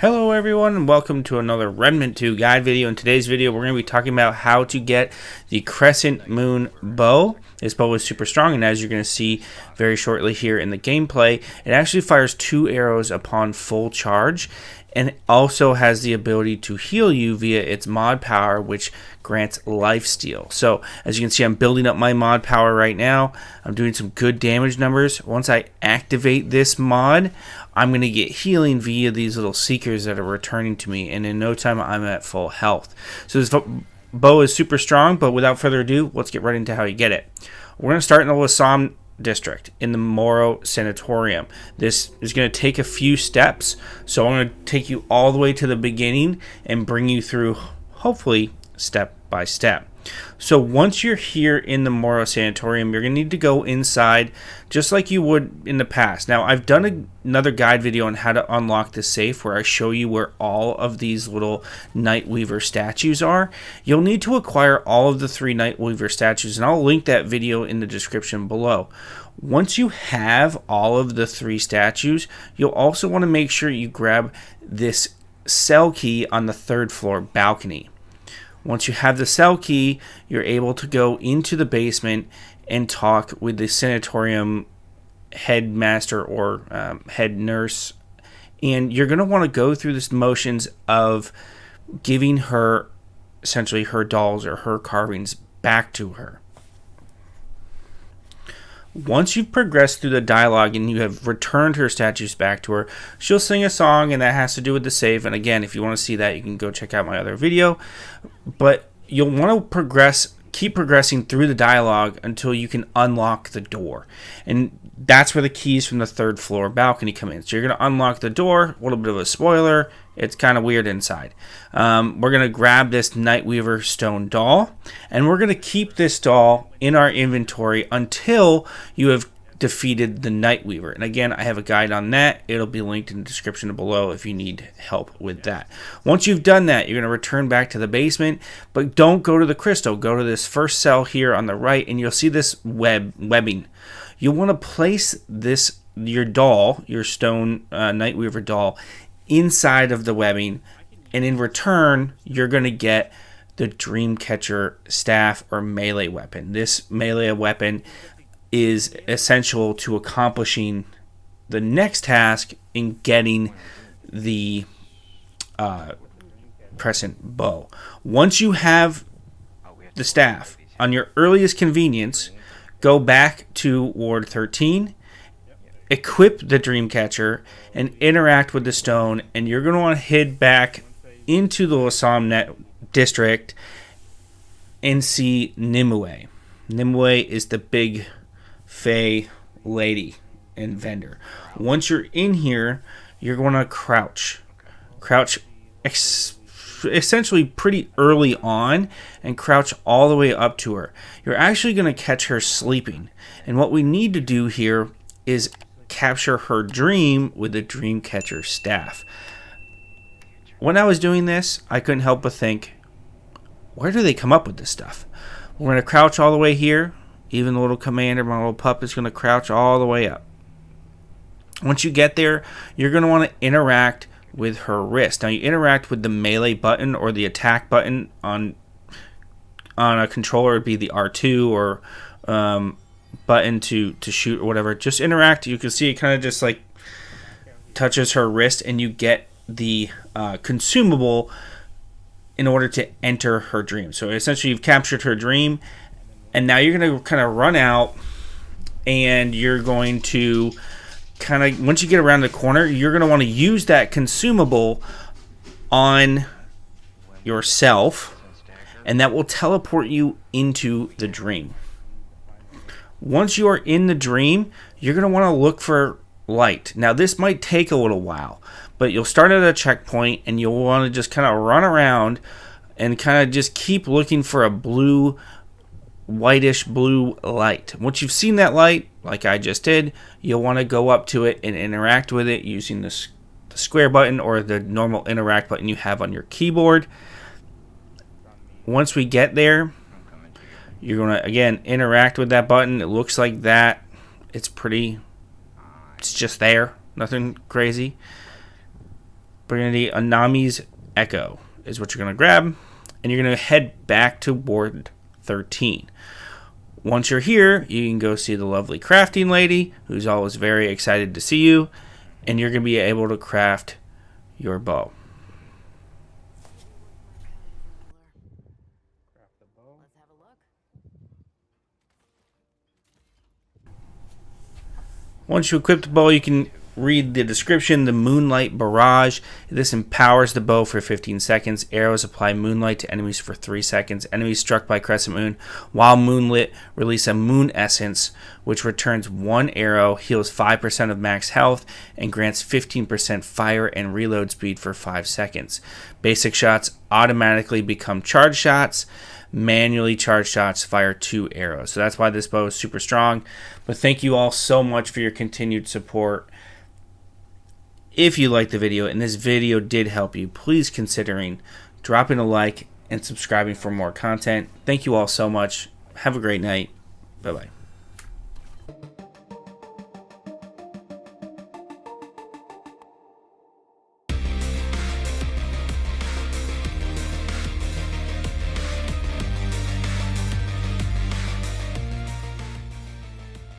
Hello everyone and welcome to another Remnant II guide video. In today's video we're going to be talking about how to get the Crescent Moon Bow. This bow is super strong, and as you're going to see very shortly here in the gameplay, it actually fires 2 arrows upon full charge, and it also has the ability to heal you via its mod power, which grants lifesteal. So as you can see, I'm building up my mod power right now. I'm doing some good damage numbers. Once I activate this mod, I'm going to get healing via these little seekers that are returning to me, and in no time I'm at full health. So this bow is super strong, but without further ado, let's get right into how you get it. We're going to start in the Lasam district in the Moro Sanatorium. This is going to take a few steps, so I'm going to take you all the way to the beginning and bring you through, hopefully, step by step. So once you're here in the Moro Sanatorium, you're going to need to go inside just like you would in the past. Now, I've done another guide video on how to unlock the safe where I show you where all of these little Nightweaver statues are. You'll need to acquire all of the 3 Nightweaver statues, and I'll link that video in the description below. Once you have all of the 3 statues, you'll also want to make sure you grab this cell key on the 3rd floor balcony. Once you have the cell key, you're able to go into the basement and talk with the sanatorium headmaster or head nurse. And you're going to want to go through the motions of giving her essentially her dolls or her carvings back to her. Once you've progressed through the dialogue and you have returned her statues back to her, she'll sing a song, and that has to do with the save. And again, if you want to see that, you can go check out my other video. But you'll want to keep progressing through the dialogue until you can unlock the door. And that's where the keys from the 3rd floor balcony come in. So you're going to unlock the door. A little bit of a spoiler. It's kind of weird inside. We're going to grab this Nightweaver stone doll, and we're going to keep this doll in our inventory until you have defeated the Nightweaver. And again, I have a guide on that. It'll be linked in the description below if you need help with that. Once you've done that, you're going to return back to the basement, but don't go to the crystal. Go to this first cell here on the right, and you'll see this webbing. You'll want to place your doll, your stone Nightweaver doll, inside of the webbing, and in return you're going to get the Dreamcatcher staff or melee weapon. This melee weapon is essential to accomplishing the next task in getting the Crescent Bow. Once you have the staff, on your earliest convenience, go back to Ward 13, equip the Dreamcatcher, and interact with the stone, and you're going to want to head back into the Lasam district and see Nimue. Nimue is the big Fey lady and vendor. Once you're in here, you're going to crouch essentially pretty early on, and crouch all the way up to her. You're actually going to catch her sleeping, and what we need to do here is capture her dream with the Dreamcatcher staff. When I was doing this, I couldn't help but think, where do they come up with this stuff? We're going to crouch all the way here. Even the little commander, my little pup, is going to crouch all the way up. Once you get there, you're going to want to interact with her wrist. Now, you interact with the melee button or the attack button on a controller. It'd be the R2 or button to shoot or whatever. Just interact. You can see it kind of just like touches her wrist, and you get the consumable in order to enter her dream. So essentially you've captured her dream, and now you're going to kind of run out, and you're going to kind of, once you get around the corner, you're going to want to use that consumable on yourself, and that will teleport you into the dream. Once you are in the dream, you're going to want to look for light. Now, this might take a little while, but you'll start at a checkpoint, and you'll want to just kind of run around and kind of just keep looking for a blue, whitish blue light. Once you've seen that light, like I just did, you'll want to go up to it and interact with it using the square button or the normal interact button you have on your keyboard. Once we get there, you're going to, again, interact with that button. It looks like that. It's just there. Nothing crazy. we're going to need Anamy's Echo is what you're going to grab, and you're going to head back to Ward 13. Once you're here, you can go see the lovely crafting lady, who's always very excited to see you, and you're going to be able to craft your bow. Once you equip the bow, you can read the description. The Moonlight Barrage. This empowers the bow for 15 seconds. Arrows apply moonlight to enemies for 3 seconds. Enemies struck by Crescent Moon while moonlit release a moon essence, which returns 1 arrow, heals 5% of max health, and grants 15% fire and reload speed for 5 seconds. Basic shots automatically become charge shots. Manually charged shots fire 2 arrows. So that's why this bow is super strong. But thank you all so much for your continued support. If you liked the video and this video did help you, please considering dropping a like and subscribing for more content. Thank you all so much. Have a great night. Bye-bye.